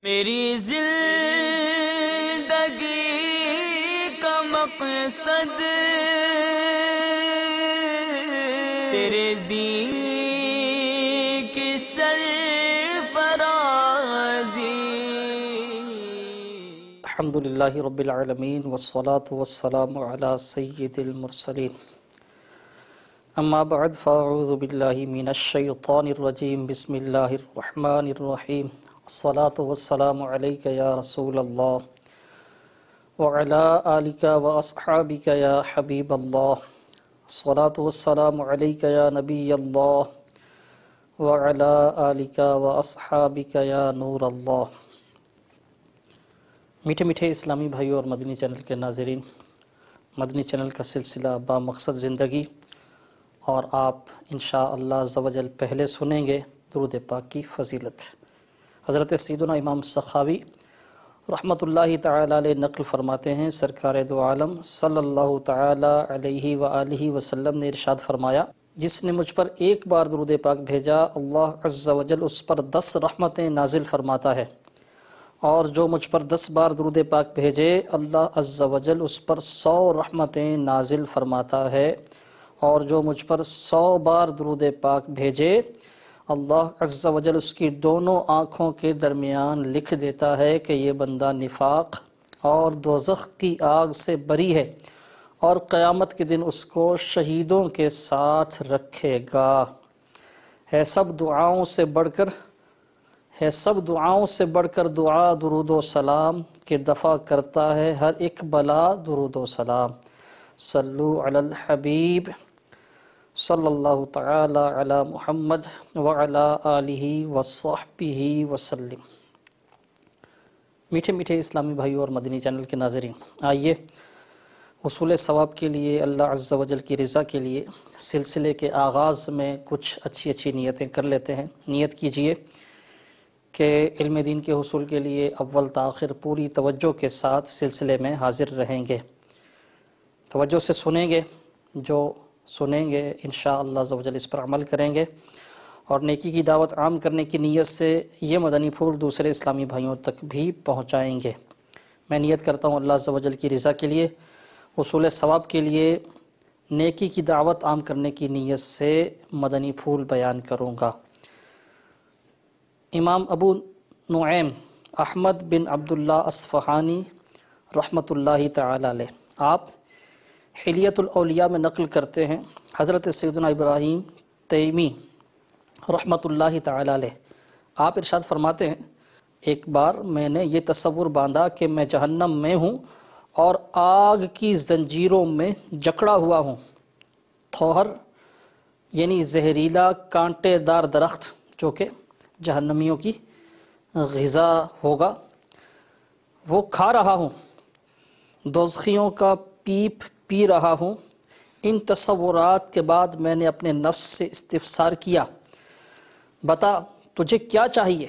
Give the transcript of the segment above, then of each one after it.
میری زندگی کا مقصد تیرے دین کی سرفرازی۔ الحمدللہ رب العالمین والصلاة والسلام علی سید المرسلین، اما بعد فاعوذ باللہ من الشیطان الرجیم، بسم اللہ الرحمن الرحیم، الصلاة والسلام علیک یا رسول اللہ وعلی آلک واصحابک یا حبیب اللہ، الصلاة والسلام علیک یا نبی اللہ وعلی آلک واصحابک یا نور اللہ۔ میٹھے میٹھے اسلامی بھائیوں اور مدنی چینل کے ناظرین، مدنی چینل کا سلسلہ با مقصد زندگی، اور آپ انشاءاللہ عز و جل پہلے سنیں گے درود پاک کی فضیلت۔ حضرت سیدنا امام سخاوی رحمۃ اللہ تعالی علیہ نقل فرماتے ہیں، سرکار دو عالم صلی اللہ تعالی علیہ وآلہ وسلم نے ارشاد فرمایا، جس نے مجھ پر ایک بار درود پاک بھیجا اللہ عز و جل اس پر 10 رحمتیں نازل فرماتا ہے، اور جو مجھ پر 10 بار درود پاک بھیجے اللہ عز و جل اس پر 100 رحمتیں نازل فرماتا ہے، اور جو مجھ پر 100 بار درود پاک بھیجے اللہ عز و جل اس کی دونوں آنکھوں کے درمیان لکھ دیتا ہے کہ یہ بندہ نفاق اور دوزخ کی آگ سے بری ہے، اور قیامت کے دن اس کو شہیدوں کے ساتھ رکھے گا۔ ہے سب دعاؤں سے بڑھ کر دعا درود و سلام کے دفع کرتا ہے ہر ایک بلا درود و سلام۔ صلو علی الحبیب صلی اللہ تعالی علی محمد وعلی آلہ وصحبہ وسلم۔ میٹھے میٹھے اسلامی بھائیوں اور مدنی چینل کے ناظرین، آئیے حصول ثواب کے لیے، اللہ عز و جل کی رضا کے لیے سلسلے کے آغاز میں کچھ اچھی نیتیں کر لیتے ہیں۔ نیت کیجئے کہ علم دین کے حصول کے لیے اول تاخر پوری توجہ کے ساتھ سلسلے میں حاضر رہیں گے، توجہ سے سنیں گے، جو سنیں گے انشاءاللہ عز و جل اس پر عمل کریں گے، اور نیکی کی دعوت عام کرنے کی نیت سے یہ مدنی پھول دوسرے اسلامی بھائیوں تک بھی پہنچائیں گے۔ میں نیت کرتا ہوں اللہ عز و جل کی رضا کے لیے، حصول ثواب کے لیے، نیکی کی دعوت عام کرنے کی نیت سے مدنی پھول بیان کروں گا۔ امام ابو نعیم احمد بن عبداللہ اصفہانی رحمۃ اللہ تعالی علیہ، آپ حلیۃ الاولیاء میں نقل کرتے ہیں، حضرت سیدنا ابراہیم تیمی رحمۃ اللہ تعالی علیہ، آپ ارشاد فرماتے ہیں، ایک بار میں نے یہ تصور باندھا کہ میں جہنم میں ہوں اور آگ کی زنجیروں میں جکڑا ہوا ہوں۔ تھوہر یعنی زہریلا کانٹے دار درخت جو کہ جہنمیوں کی غذا ہوگا، وہ کھا رہا ہوں، دوزخیوں کا پیپ پی رہا ہوں۔ ان تصورات کے بعد میں نے اپنے نفس سے استفسار کیا، بتا تجھے کیا چاہیے،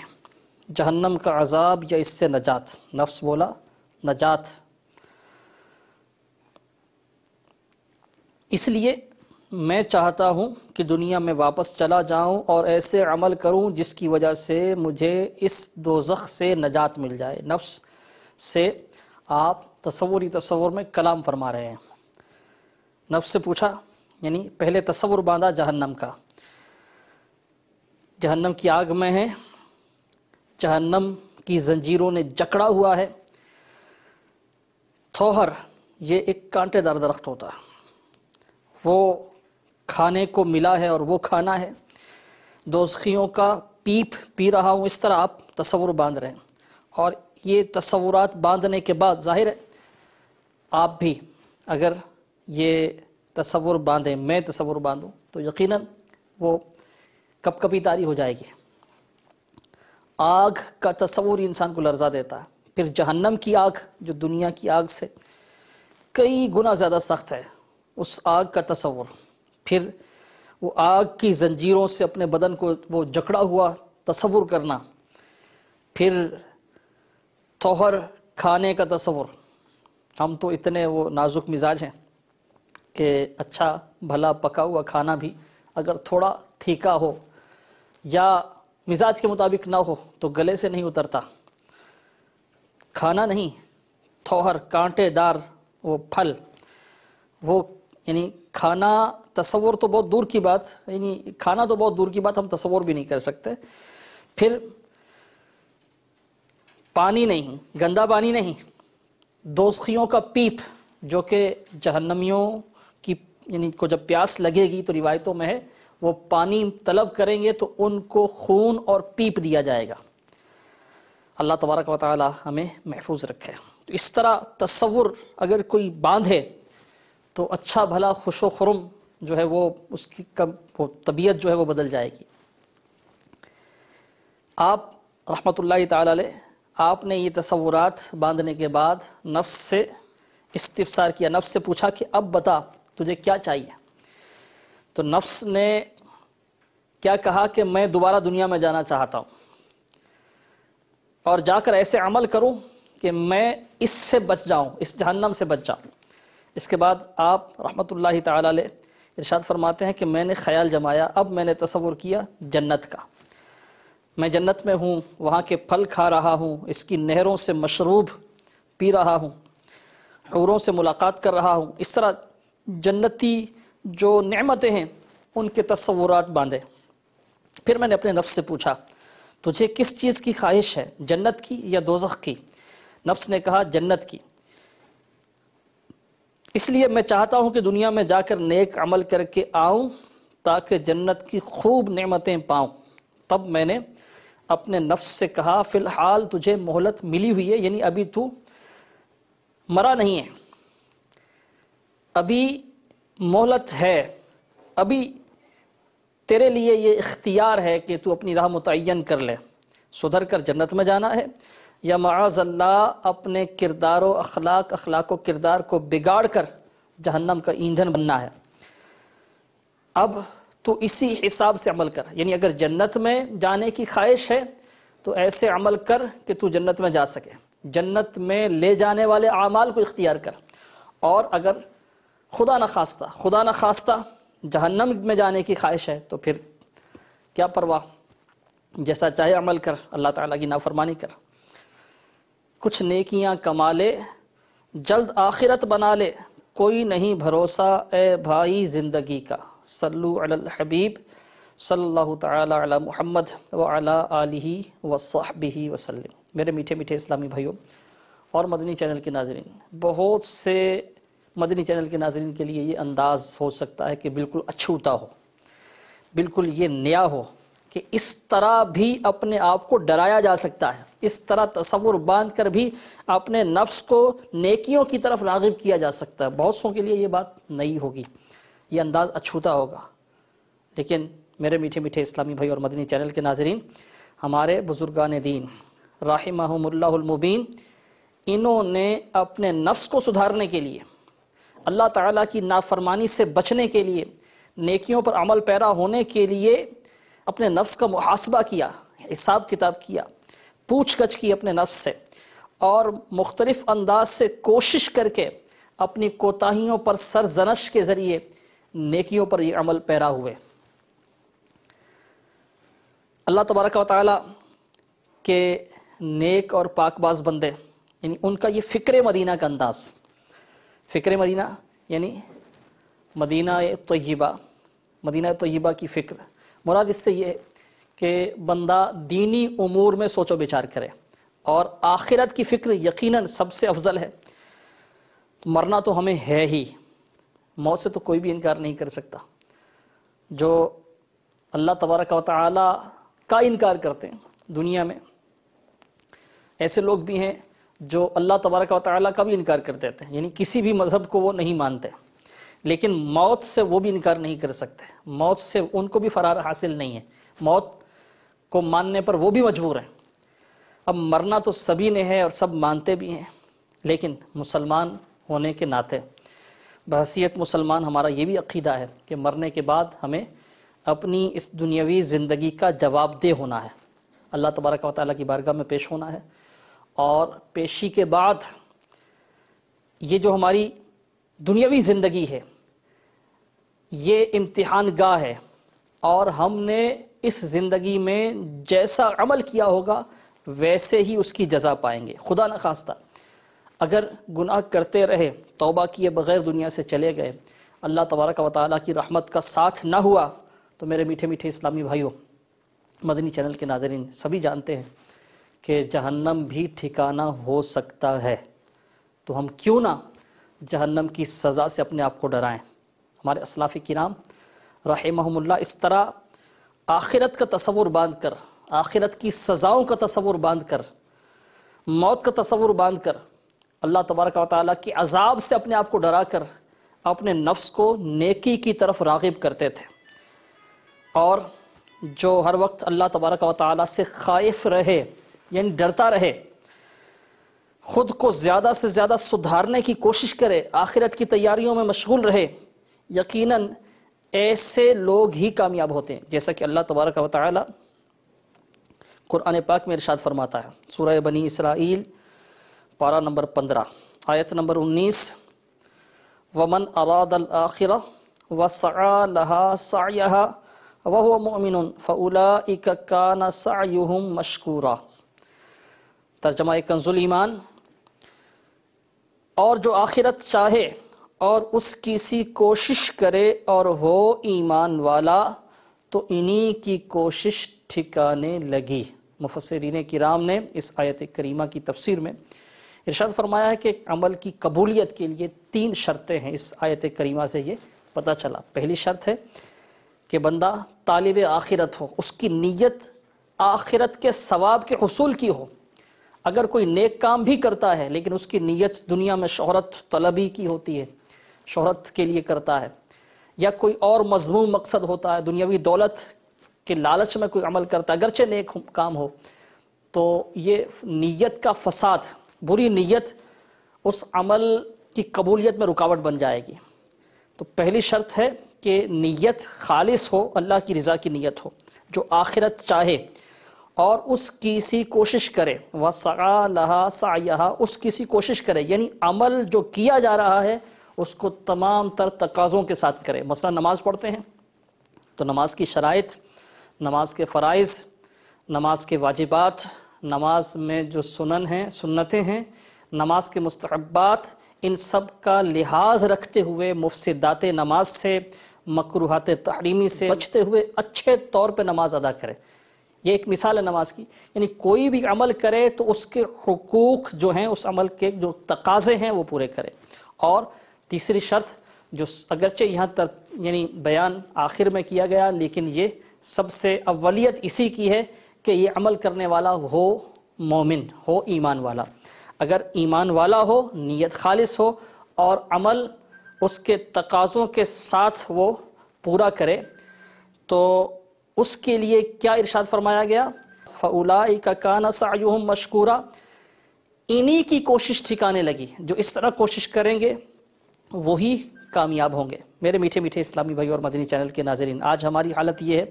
جہنم کا عذاب یا اس سے نجات؟ نفس بولا نجات، اس لیے میں چاہتا ہوں کہ دنیا میں واپس چلا جاؤں اور ایسے عمل کروں جس کی وجہ سے مجھے اس دوزخ سے نجات مل جائے۔ نفس سے آپ تصور میں کلام فرما رہے ہیں۔ نفس سے پوچھا، یعنی پہلے تصور باندھا جہنم کا، جہنم کی آگ میں ہے، جہنم کی زنجیروں نے جکڑا ہوا ہے۔ تھوہر یہ ایک کانٹے دار درخت ہوتا ہے، وہ کھانے کو ملا ہے اور وہ کھانا ہے۔ دوزخیوں کا پیپ پی رہا ہوں، اس طرح آپ تصور باندھ رہے ہیں، اور یہ تصورات باندھنے کے بعد ظاہر ہے آپ بھی اگر یہ تصور باندھیں، میں تصور باندھوں، تو یقیناً وہ کپ کپی طاری ہو جائے گی۔ آگ کا تصور انسان کو لرزا دیتا ہے، پھر جہنم کی آگ جو دنیا کی آگ سے کئی گنا زیادہ سخت ہے، اس آگ کا تصور، پھر وہ آگ کی زنجیروں سے اپنے بدن کو وہ جکڑا ہوا تصور کرنا، پھر تھوہر کھانے کا تصور۔ ہم تو اتنے وہ نازک مزاج ہیں کہ اچھا بھلا پکا ہوا کھانا بھی اگر تھوڑا پھیکا ہو یا مزاج کے مطابق نہ ہو تو گلے سے نہیں اترتا، کھانا نہیں، تھوہر کانٹے دار وہ پھل، وہ یعنی کھانا تصور تو بہت دور کی بات، یعنی کھانا تو بہت دور کی بات، ہم تصور بھی نہیں کر سکتے۔ پھر پانی نہیں، گندا پانی نہیں، دوزخیوں کا پیپ جو کہ جہنمیوں کی یعنی کو جب پیاس لگے گی تو روایتوں میں ہے وہ پانی طلب کریں گے تو ان کو خون اور پیپ دیا جائے گا۔ اللہ تبارک و تعالی ہمیں محفوظ رکھے۔ اس طرح تصور اگر کوئی باندھے تو اچھا بھلا خوش و خرم جو ہے وہ اس کی وہ طبیعت جو ہے وہ بدل جائے گی۔ آپ رحمۃ اللہ تعالی علیہ آپ نے یہ تصورات باندھنے کے بعد نفس سے استفسار کیا، نفس سے پوچھا کہ اب بتا تجھے کیا چاہیے؟ تو نفس نے کیا کہا کہ میں دوبارہ دنیا میں جانا چاہتا ہوں اور جا کر ایسے عمل کروں کہ میں اس سے بچ جاؤں، اس جہنم سے بچ جاؤں۔ اس کے بعد آپ رحمۃ اللہ تعالی علیہ ارشاد فرماتے ہیں کہ میں نے خیال جمایا، اب میں نے تصور کیا جنت کا، میں جنت میں ہوں، وہاں کے پھل کھا رہا ہوں، اس کی نہروں سے مشروب پی رہا ہوں، حوروں سے ملاقات کر رہا ہوں۔ اس طرح جنتی جو نعمتیں ہیں ان کے تصورات باندھے۔ پھر میں نے اپنے نفس سے پوچھا تجھے کس چیز کی خواہش ہے، جنت کی یا دوزخ کی؟ نفس نے کہا جنت کی، اس لیے میں چاہتا ہوں کہ دنیا میں جا کر نیک عمل کر کے آؤں تاکہ جنت کی خوب نعمتیں پاؤں۔ تب میں نے اپنے نفس سے کہا فی الحال تجھے مہلت ملی ہوئی ہے، یعنی ابھی تو مرا نہیں ہے، ابھی مہلت ہے، ابھی تیرے لیے یہ اختیار ہے کہ تو اپنی راہ متعین کر لے، سدھر کر جنت میں جانا ہے یا معاذ اللہ اپنے کردار و اخلاق و کردار کو بگاڑ کر جہنم کا ایندھن بننا ہے۔ اب تو اسی حساب سے عمل کر، یعنی اگر جنت میں جانے کی خواہش ہے تو ایسے عمل کر کہ تو جنت میں جا سکے، جنت میں لے جانے والے اعمال کو اختیار کر، اور اگر خدا نخواستہ جہنم میں جانے کی خواہش ہے تو پھر کیا پرواہ، جیسا چاہے عمل کر، اللہ تعالیٰ کی نافرمانی کر، کچھ نیکیاں کما لے، جلد آخرت بنا لے، کوئی نہیں بھروسہ اے بھائی زندگی کا۔ صلو علی الحبیب صلی اللہ تعالی علی محمد وعلی آلہ وصحبہ وسلم۔ میرے میٹھے میٹھے اسلامی بھائیوں اور مدنی چینل کے ناظرین، بہت سے مدنی چینل کے ناظرین کے لیے یہ انداز ہو سکتا ہے کہ بالکل اچھوتا ہو، بالکل یہ نیا ہو کہ اس طرح بھی اپنے آپ کو ڈرایا جا سکتا ہے، اس طرح تصور باندھ کر بھی اپنے نفس کو نیکیوں کی طرف راغب کیا جا سکتا ہے۔ بہت سو کے لیے یہ بات نئی ہوگی، یہ انداز اچھوتا ہوگا، لیکن میرے میٹھے میٹھے اسلامی بھائی اور مدنی چینل کے ناظرین، ہمارے بزرگان دین رحمہم اللہ المبین، انہوں نے اپنے نفس کو سدھارنے کے لیے، اللہ تعالیٰ کی نافرمانی سے بچنے کے لیے، نیکیوں پر عمل پیرا ہونے کے لیے اپنے نفس کا محاسبہ کیا، حساب کتاب کیا، پوچھ گچھ کی اپنے نفس سے، اور مختلف انداز سے کوشش کر کے اپنی کوتاہیوں پر سرزنش کے ذریعے نیکیوں پر یہ عمل پیرا ہوئے۔ اللہ تبارک و تعالیٰ کے نیک اور پاک باز بندے، یعنی ان کا یہ فکر مدینہ کا انداز، فکر مدینہ یعنی مدینہ طیبہ کی فکر، مراد اس سے یہ ہے کہ بندہ دینی امور میں سوچ و بچار کرے، اور آخرت کی فکر یقیناً سب سے افضل ہے۔ مرنا تو ہمیں ہے ہی، موت سے تو کوئی بھی انکار نہیں کر سکتا۔ جو اللہ تبارک و تعالی کا انکار کرتے ہیں دنیا میں، ایسے لوگ بھی ہیں جو اللہ تبارک و تعالی کا بھی انکار کر دیتے ہیں، یعنی کسی بھی مذہب کو وہ نہیں مانتے، لیکن موت سے وہ بھی انکار نہیں کر سکتے، موت سے ان کو بھی فرار حاصل نہیں ہے، موت کو ماننے پر وہ بھی مجبور ہیں۔ اب مرنا تو سبھی نے ہے اور سب مانتے بھی ہیں، لیکن مسلمان ہونے کے ناطے، بحیثیت مسلمان، ہمارا یہ بھی عقیدہ ہے کہ مرنے کے بعد ہمیں اپنی اس دنیاوی زندگی کا جواب دہ ہونا ہے، اللہ تبارک و تعالیٰ کی بارگاہ میں پیش ہونا ہے، اور پیشی کے بعد یہ جو ہماری دنیاوی زندگی ہے یہ امتحان گاہ ہے، اور ہم نے اس زندگی میں جیسا عمل کیا ہوگا ویسے ہی اس کی جزا پائیں گے۔ خدا نہ خواستہ اگر گناہ کرتے رہے، توبہ کیے بغیر دنیا سے چلے گئے، اللہ تبارک و تعالیٰ کی رحمت کا ساتھ نہ ہوا، تو میرے میٹھے میٹھے اسلامی بھائیوں، مدنی چینل کے ناظرین سبھی جانتے ہیں کہ جہنم بھی ٹھکانہ ہو سکتا ہے، تو ہم کیوں نہ جہنم کی سزا سے اپنے آپ کو ڈرائیں۔ ہمارے اسلاف کرام رحمہم اللہ اس طرح آخرت کا تصور باندھ کر، آخرت کی سزاؤں کا تصور باندھ کر، موت کا تصور باندھ کر، اللہ تبارک و تعالیٰ کی عذاب سے اپنے آپ کو ڈرا کر اپنے نفس کو نیکی کی طرف راغب کرتے تھے، اور جو ہر وقت اللہ تبارک و تعالیٰ سے خائف رہے، یعنی ڈرتا رہے، خود کو زیادہ سے زیادہ سدھارنے کی کوشش کرے، آخرت کی تیاریوں میں مشغول رہے، یقیناً ایسے لوگ ہی کامیاب ہوتے ہیں، جیسا کہ اللہ تبارک و تعالیٰ قرآن پاک میں ارشاد فرماتا ہے، سورہ بنی اسرائیل پارہ نمبر 15 آیت نمبر 19، وَمَنْ أَرَادَ الْآخِرَةَ وَسَعَى لَهَا سَعْيَهَا وَهُوَ مُؤْمِنٌ فَأُولَئِكَ كَانَ سَعْيُهُمْ مَشْكُورًا۔ ترجمہ کنز الایمان، اور جو آخرت چاہے اور اس کی سی کوشش کرے اور ہو ایمان والا، تو انہی کی کوشش ٹھکانے لگی۔ مفسرین کرام نے اس آیت کریمہ کی تفسیر میں ارشاد فرمایا ہے کہ عمل کی قبولیت کے لیے 3 شرطیں ہیں۔ اس آیت کریمہ سے یہ پتہ چلا، پہلی شرط ہے کہ بندہ طالب آخرت ہو، اس کی نیت آخرت کے ثواب کے حصول کی ہو۔ اگر کوئی نیک کام بھی کرتا ہے لیکن اس کی نیت دنیا میں شہرت طلبی کی ہوتی ہے، شہرت کے لیے کرتا ہے، یا کوئی اور مذموم مقصد ہوتا ہے، دنیاوی دولت کے لالچ میں کوئی عمل کرتا ہے، اگرچہ نیک کام ہو، تو یہ نیت کا فساد، بری نیت اس عمل کی قبولیت میں رکاوٹ بن جائے گی۔ تو پہلی شرط ہے کہ نیت خالص ہو، اللہ کی رضا کی نیت ہو، جو آخرت چاہے اور اس کی سی کوشش کرے، وَسَعَى لَهَا سَعْيَهَا، اس کی سی کوشش کرے، یعنی عمل جو کیا جا رہا ہے اس کو تمام تر تقاضوں کے ساتھ کرے۔ مثلا نماز پڑھتے ہیں تو نماز کی شرائط، نماز کے فرائض، نماز کے واجبات، نماز میں جو سنن ہیں، سنتیں ہیں، نماز کے مستحبات، ان سب کا لحاظ رکھتے ہوئے مفسدات نماز سے، مکروہات تحریمی سے بچتے ہوئے اچھے طور پہ نماز ادا کرے۔ یہ ایک مثال ہے نماز کی، یعنی کوئی بھی عمل کرے تو اس کے حقوق جو ہیں، اس عمل کے جو تقاضے ہیں وہ پورے کرے۔ اور تیسری شرط جو اگرچہ یہاں تک یعنی بیان آخر میں کیا گیا، لیکن یہ سب سے اولیت اسی کی ہے کہ یہ عمل کرنے والا ہو مومن، ہو ایمان والا۔ اگر ایمان والا ہو، نیت خالص ہو اور عمل اس کے تقاضوں کے ساتھ وہ پورا کرے، تو اس کے لیے کیا ارشاد فرمایا گیا؟ فَأُولَئِكَ كَانَ سَعْيُهُمْ مَشْكُورًا، انہی کی کوشش ٹھکانے لگی، جو اس طرح کوشش کریں گے وہی کامیاب ہوں گے۔ میرے میٹھے میٹھے اسلامی بھائی اور مدنی چینل کے ناظرین، آج ہماری حالت یہ ہے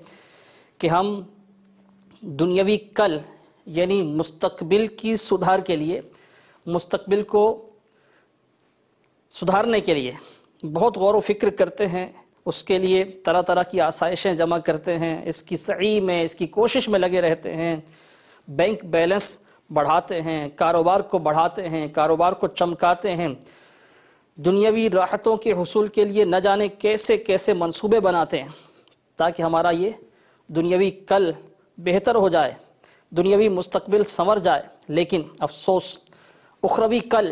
کہ ہم دنیاوی کل یعنی مستقبل کی سدھار کے لیے، مستقبل کو سدھارنے کے لیے بہت غور و فکر کرتے ہیں، اس کے لیے طرح طرح کی آسائشیں جمع کرتے ہیں، اس کی سعی میں، اس کی کوشش میں لگے رہتے ہیں، بینک بیلنس بڑھاتے ہیں، کاروبار کو بڑھاتے ہیں، کاروبار کو چمکاتے ہیں، دنیاوی راحتوں کے حصول کے لیے نہ جانے کیسے کیسے منصوبے بناتے ہیں تاکہ ہمارا یہ دنیاوی کل بہتر ہو جائے، دنیاوی مستقبل سنور جائے۔ لیکن افسوس، اخروی کل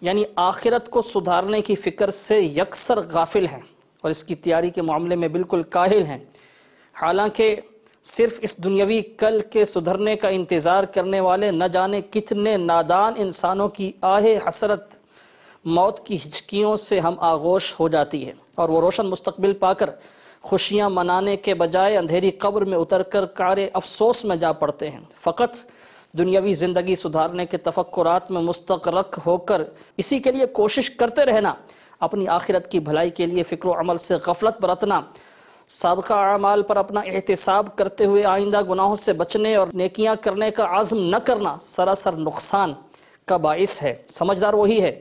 یعنی آخرت کو سدھارنے کی فکر سے یکسر غافل ہیں اور اس کی تیاری کے معاملے میں بالکل کاہل ہیں۔ حالانکہ صرف اس دنیاوی کل کے سدھرنے کا انتظار کرنے والے نہ جانے کتنے نادان انسانوں کی آہ حسرت موت کی ہچکیوں سے ہم آغوش ہو جاتی ہے، اور وہ روشن مستقبل پا کر خوشیاں منانے کے بجائے اندھیری قبر میں اتر کر کار افسوس میں جا پڑتے ہیں۔ فقط دنیاوی زندگی سدھارنے کے تفکرات میں مستغرق ہو کر اسی کے لیے کوشش کرتے رہنا، اپنی آخرت کی بھلائی کے لیے فکر و عمل سے غفلت برتنا، سابقہ اعمال پر اپنا احتساب کرتے ہوئے آئندہ گناہوں سے بچنے اور نیکیاں کرنے کا عزم نہ کرنا سراسر نقصان کا باعث ہے۔ سمجھدار وہی ہے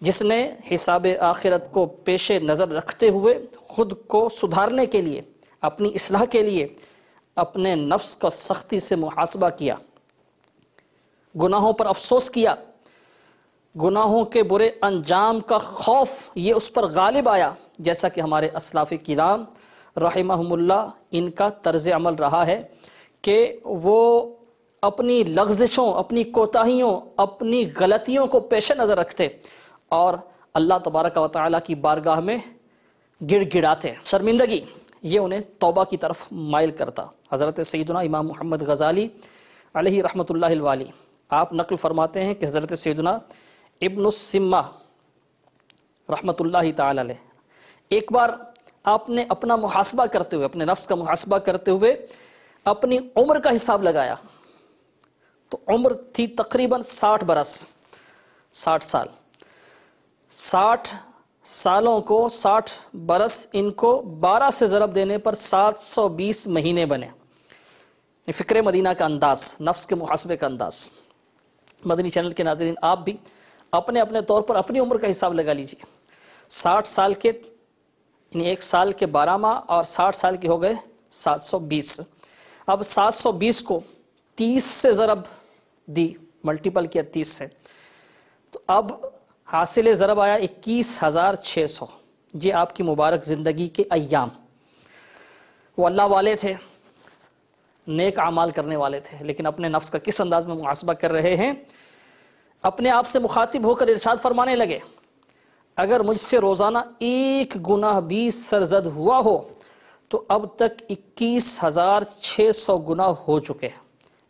جس نے حساب آخرت کو پیش نظر رکھتے ہوئے خود کو سدھارنے کے لیے، اپنی اصلاح کے لیے اپنے نفس کا سختی سے محاسبہ کیا گناہوں پر افسوس کیا، گناہوں کے برے انجام کا خوف یہ اس پر غالب آیا، جیسا کہ ہمارے اسلاف کرام رحمہم اللہ ان کا طرز عمل رہا ہے کہ وہ اپنی لغزشوں، اپنی کوتاہیوں، اپنی غلطیوں کو پیش نظر رکھتے اور اللہ تبارک و تعالیٰ کی بارگاہ میں گڑ گڑاتے۔ شرمندگی یہ انہیں توبہ کی طرف مائل کرتا۔ حضرت سیدنا امام محمد غزالی علیہ رحمۃ اللہ الوالی آپ نقل فرماتے ہیں کہ حضرت سیدنا ابن السمہ رحمۃ اللہ تعالی علیہ ایک بار آپ نے اپنا محاسبہ کرتے ہوئے، اپنے نفس کا محاسبہ کرتے ہوئے اپنی عمر کا حساب لگایا تو عمر تھی تقریباً 60 برس، 60 سال۔ 60 سالوں کو 60 برس ان کو 12 سے ضرب دینے پر 720 مہینے بنے۔ فکر مدینہ کا انداز، نفس کے محاسبے کا انداز۔ مدنی چینل کے ناظرین آپ بھی اپنے اپنے طور پر اپنی عمر کا حساب لگا لیجئے۔ 60 سال کے یعنی 1 سال کے 12 ماہ اور 60 سال کے ہو گئے 720۔ اب 720 کو 30 سے ضرب دی، ملٹیپل کیا 30 سے، تو اب حاصل ضرب آیا 21,600۔ یہ آپ کی مبارک زندگی کے ایام۔ وہ اللہ والے تھے، نیک اعمال کرنے والے تھے، لیکن اپنے نفس کا کس انداز میں محاسبہ کر رہے ہیں؟ اپنے آپ سے مخاطب ہو کر ارشاد فرمانے لگے، اگر مجھ سے روزانہ 1 گناہ بھی سرزد ہوا ہو تو اب تک 21,600 گناہ ہو چکے ہیں،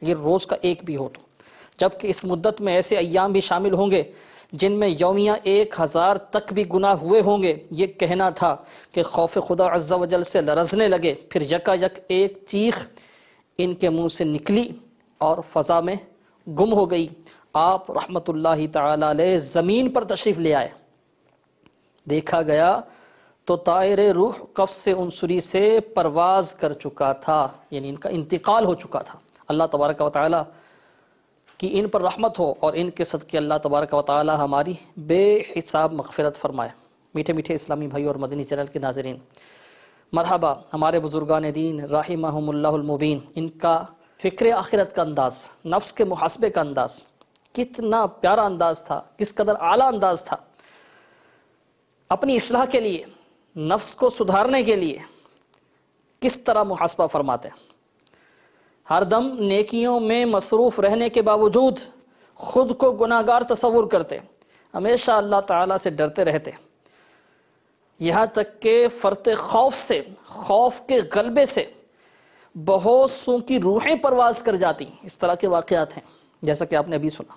یہ روز کا 1 بھی ہو تو، جبکہ اس مدت میں ایسے ایام بھی شامل ہوں گے جن میں یومیہ 1000 تک بھی گناہ ہوئے ہوں گے۔ یہ کہنا تھا کہ خوف خدا عز و جل سے لرزنے لگے، پھر یکا یک ایک چیخ ان کے منہ سے نکلی اور فضا میں گم ہو گئی۔ آپ رحمت اللہ تعالی علیہ زمین پر تشریف لے آئے، دیکھا گیا تو طائر روح قفس عنصری سے پرواز کر چکا تھا، یعنی ان کا انتقال ہو چکا تھا۔ اللہ تبارک و تعالی کی ان پر رحمت ہو اور ان کے صدقے اللہ تبارک و تعالی ہماری بے حساب مغفرت فرمائے۔ میٹھے میٹھے اسلامی بھائی اور مدنی چینل کے ناظرین، مرحبا ہمارے بزرگان دین رحمہم اللہ المبین، ان کا فکر آخرت کا انداز، نفس کے محاسبے کا انداز کتنا پیارا انداز تھا، کس قدر اعلیٰ انداز تھا۔ اپنی اصلاح کے لیے، نفس کو سدھارنے کے لیے کس طرح محاسبہ فرماتے ہیں۔ ہر دم نیکیوں میں مصروف رہنے کے باوجود خود کو گناہگار تصور کرتے، ہمیشہ اللہ تعالیٰ سے ڈرتے رہتے، یہاں تک کہ فرط خوف سے، خوف کے غلبے سے بہت سو کی روحیں پرواز کر جاتی۔ اس طرح کے واقعات ہیں جیسا کہ آپ نے ابھی سنا۔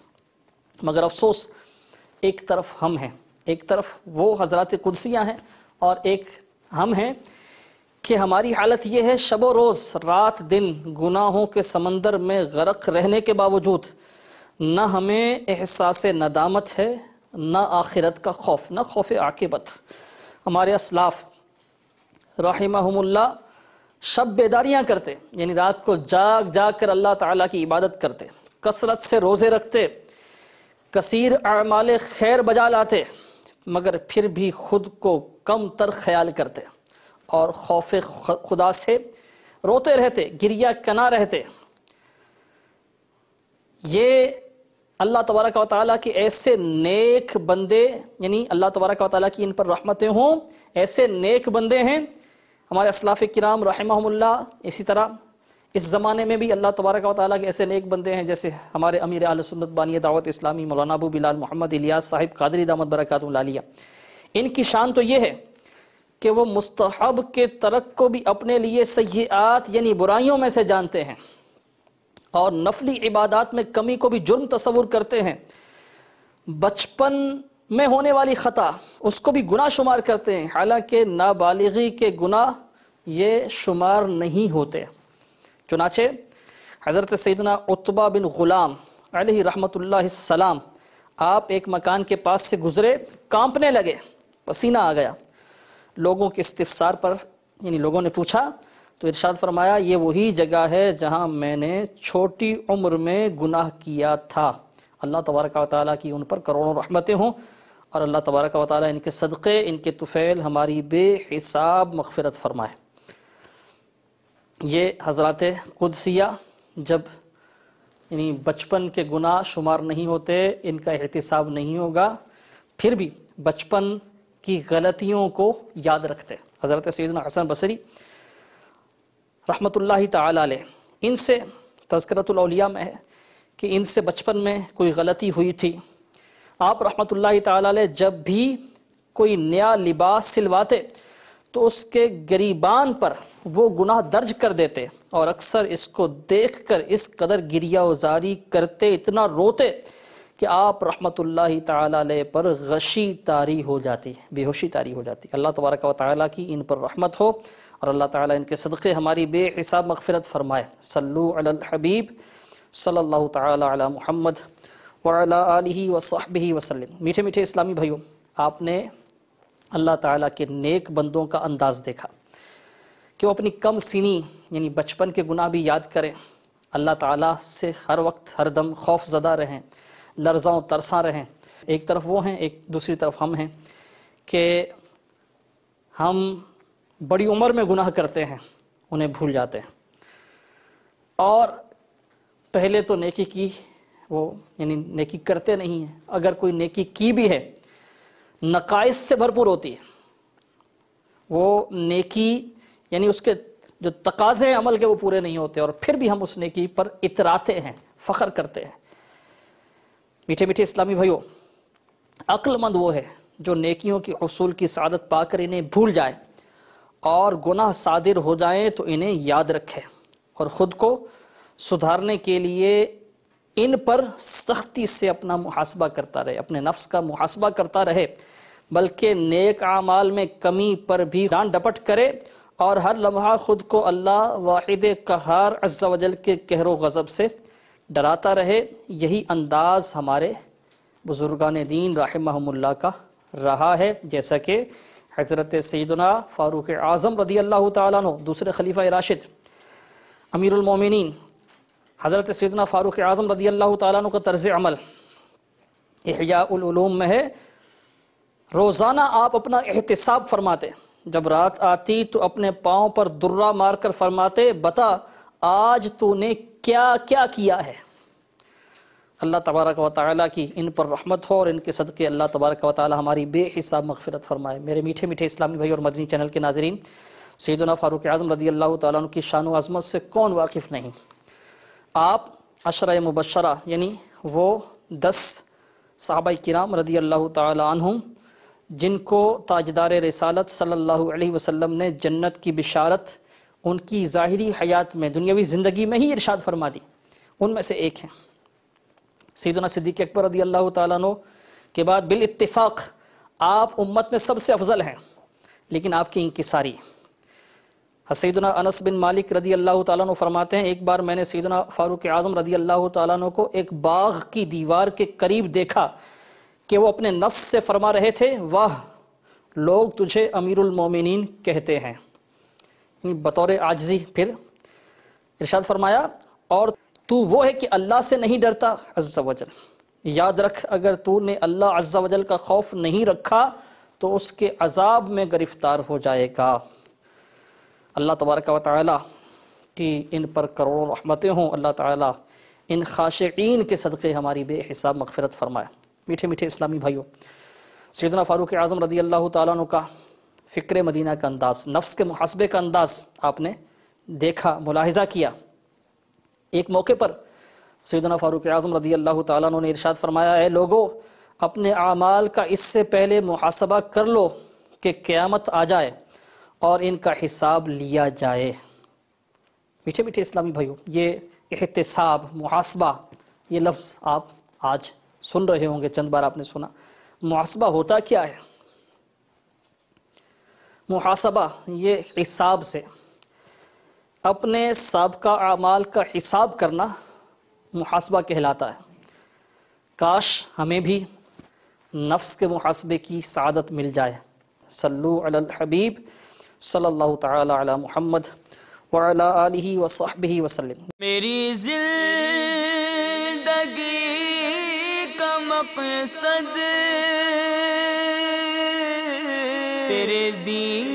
مگر افسوس، ایک طرف ہم ہیں، ایک طرف وہ حضرات قدسیاں ہیں اور ایک ہم ہیں کہ ہماری حالت یہ ہے، شب و روز، رات دن گناہوں کے سمندر میں غرق رہنے کے باوجود نہ ہمیں احساس ندامت ہے، نہ آخرت کا خوف، نہ خوف عاقبت۔ ہمارے اسلاف رحمہم اللہ شب بیداریاں کرتے، یعنی رات کو جاگ جاگ کر اللہ تعالیٰ کی عبادت کرتے، کثرت سے روزے رکھتے، کثیر اعمال خیر بجا لاتے، مگر پھر بھی خود کو کم تر خیال کرتے اور خوف خدا سے روتے رہتے، گریہ کنا رہتے۔ یہ اللہ تبارک و تعالیٰ کے ایسے نیک بندے، یعنی اللہ تبارک و تعالیٰ کی ان پر رحمتیں ہوں، ایسے نیک بندے ہیں ہمارے اسلاف کرام رحمہم اللہ۔ اسی طرح اس زمانے میں بھی اللہ تبارک و تعالیٰ کے ایسے نیک بندے ہیں جیسے ہمارے امیر اہل سنت بانی دعوت اسلامی مولانا ابو بلال محمد الیاس صاحب قادری دامت برکاتہ العالیہ۔ ان کی شان تو یہ ہے کہ وہ مستحب کے ترک کو بھی اپنے لیے سیئات یعنی برائیوں میں سے جانتے ہیں اور نفلی عبادات میں کمی کو بھی جرم تصور کرتے ہیں۔ بچپن میں ہونے والی خطا اس کو بھی گناہ شمار کرتے ہیں، حالانکہ نابالغی کے گناہ یہ شمار نہیں ہوتے۔ چنانچہ حضرت سیدنا عتبہ بن غلام علیہ رحمت اللہ السلام، آپ ایک مکان کے پاس سے گزرے، کانپنے لگے، پسینہ آ گیا۔ لوگوں کے استفسار پر، یعنی لوگوں نے پوچھا تو ارشاد فرمایا، یہ وہی جگہ ہے جہاں میں نے چھوٹی عمر میں گناہ کیا تھا۔ اللہ تبارک و تعالیٰ کی ان پر کروڑوں رحمتیں ہوں اور اللہ تبارک و تعالیٰ ان کے صدقے، ان کے طفیل ہماری بے حساب مغفرت فرمائے۔ یہ حضرات قدسیہ جب یعنی بچپن کے گناہ شمار نہیں ہوتے، ان کا احتساب نہیں ہوگا، پھر بھی بچپن کی غلطیوں کو یاد رکھتے۔ حضرت سیدنا حسن بصری رحمۃ اللہ تعالی علیہ، ان سے تذکرۃ الاولیاء میں ہے کہ ان سے بچپن میں کوئی غلطی ہوئی تھی۔ آپ رحمۃ اللہ تعالی علیہ جب بھی کوئی نیا لباس سلواتے تو اس کے گریبان پر وہ گناہ درج کر دیتے، اور اکثر اس کو دیکھ کر اس قدر گریہ وزاری کرتے، اتنا روتے کہ آپ رحمۃ اللہ تعالی علیہ پر غشی طاری ہو جاتی، بے ہوشی طاری ہو جاتی۔ اللہ تبارک و تعالیٰ کی ان پر رحمت ہو، اور اللہ تعالیٰ ان کے صدقے ہماری بے حساب مغفرت فرمائے۔ صلو علی الحبیب صلی اللہ تعالی علی محمد وعلی آلہ وصحبہ وسلم۔ میٹھے میٹھے اسلامی بھائیوں، آپ نے اللہ تعالیٰ کے نیک بندوں کا انداز دیکھا کہ وہ اپنی کم سینی یعنی بچپن کے گناہ بھی یاد کریں، اللہ تعالیٰ سے ہر وقت ہر دم خوف زدہ رہیں، لرزاں ترساں رہیں۔ ایک طرف وہ ہیں، ایک دوسری طرف ہم ہیں کہ ہم بڑی عمر میں گناہ کرتے ہیں، انہیں بھول جاتے ہیں، اور پہلے تو نیکی کی وہ یعنی نیکی کرتے نہیں ہیں، اگر کوئی نیکی کی بھی ہے نقائص سے بھرپور ہوتی ہے، وہ نیکی یعنی اس کے جو تقاضے عمل کے وہ پورے نہیں ہوتے، اور پھر بھی ہم اس نیکی پر اتراتے ہیں، فخر کرتے ہیں۔ میٹھے میٹھے اسلامی بھائیوں، عقل مند وہ ہے جو نیکیوں کی حصول کی سعادت پا کر انہیں بھول جائے، اور گناہ صادر ہو جائیں تو انہیں یاد رکھے، اور خود کو سدھارنے کے لیے ان پر سختی سے اپنا محاسبہ کرتا رہے، اپنے نفس کا محاسبہ کرتا رہے، بلکہ نیک اعمال میں کمی پر بھی ڈانٹ ڈپٹ کرے، اور ہر لمحہ خود کو اللہ واحد قہار عز و جل کے قہر و غضب سے ڈراتا رہے۔ یہی انداز ہمارے بزرگان دین رحمہم اللہ کا رہا ہے، جیسا کہ حضرت سیدنا فاروق اعظم رضی اللہ تعالیٰ عنہ، دوسرے خلیفہ راشد امیر المومنین حضرت سیدنا فاروق اعظم رضی اللہ تعالیٰ عنہ کا طرز عمل احیاء العلوم میں ہے۔ روزانہ آپ اپنا احتساب فرماتے، جب رات آتی تو اپنے پاؤں پر درہ مار کر فرماتے، بتا آج تو نے کیا کیا کیا ہے۔ اللہ تبارک و تعالیٰ کی ان پر رحمت ہو، اور ان کے صدقے اللہ تبارک و تعالیٰ ہماری بے حساب مغفرت فرمائے۔ میرے میٹھے میٹھے اسلامی بھائی اور مدنی چینل کے ناظرین، سیدنا فاروق اعظم رضی اللہ تعالیٰ عنہ کی شان و عظمت سے کون واقف نہیں۔ آپ عشرہ مبشرہ یعنی وہ 10 صحابہ کرام رضی اللہ تعالیٰ عنہم جن کو تاجدار رسالت صلی اللہ علیہ وسلم نے جنت کی بشارت ان کی ظاہری حیات میں، دنیاوی زندگی میں ہی ارشاد فرما دی، ان میں سے ایک ہیں سیدنا صدیق اکبر رضی اللہ تعالیٰ عنہ کے بعد بالاتفاق آپ امت میں سب سے افضل ہیں، لیکن آپ کی انکساری۔ سیدنا انس بن مالک رضی اللہ تعالیٰ عنہ فرماتے ہیں، ایک بار میں نے سیدنا فاروق اعظم رضی اللہ تعالیٰ عنہ کو ایک باغ کی دیوار کے قریب دیکھا کہ وہ اپنے نفس سے فرما رہے تھے، واہ لوگ تجھے امیر المومنین کہتے ہیں، بطور عاجزی۔ پھر ارشاد فرمایا، اور تو وہ ہے کہ اللہ سے نہیں ڈرتا عز و جل، یاد رکھ اگر تو نے اللہ عز و جل کا خوف نہیں رکھا تو اس کے عذاب میں گرفتار ہو جائے گا۔ اللہ تبارک و تعالی کی ان پر کروڑوں رحمتیں ہوں، اللہ تعالی ان خاشعین کے صدقے ہماری بے حساب مغفرت فرمائے۔ میٹھے میٹھے اسلامی بھائیوں، سیدنا فاروق اعظم رضی اللہ تعالیٰ عنہ کا فکر مدینہ کا انداز، نفس کے محاسبے کا انداز آپ نے دیکھا، ملاحظہ کیا۔ ایک موقع پر سیدنا فاروق اعظم رضی اللہ تعالیٰ عنہ نے ارشاد فرمایا، اے لوگو اپنے اعمال کا اس سے پہلے محاسبہ کر لو کہ قیامت آ جائے اور ان کا حساب لیا جائے۔ میٹھے میٹھے اسلامی بھائیوں، یہ احتساب، محاسبہ، یہ لفظ آپ آج سن رہے ہوں گے، چند بار آپ نے سنا۔ محاسبہ ہوتا کیا ہے؟ محاسبہ یہ حساب سے اپنے سابقہ اعمال کا حساب کرنا محاسبہ کہلاتا ہے۔ کاش ہمیں بھی نفس کے محاسبے کی سعادت مل جائے۔ صلو علی الحبیب صلی اللہ تعالی علی محمد وعلی آلہ وصحبہ وسلم۔ میری زندگی کا مقصد تیرے دین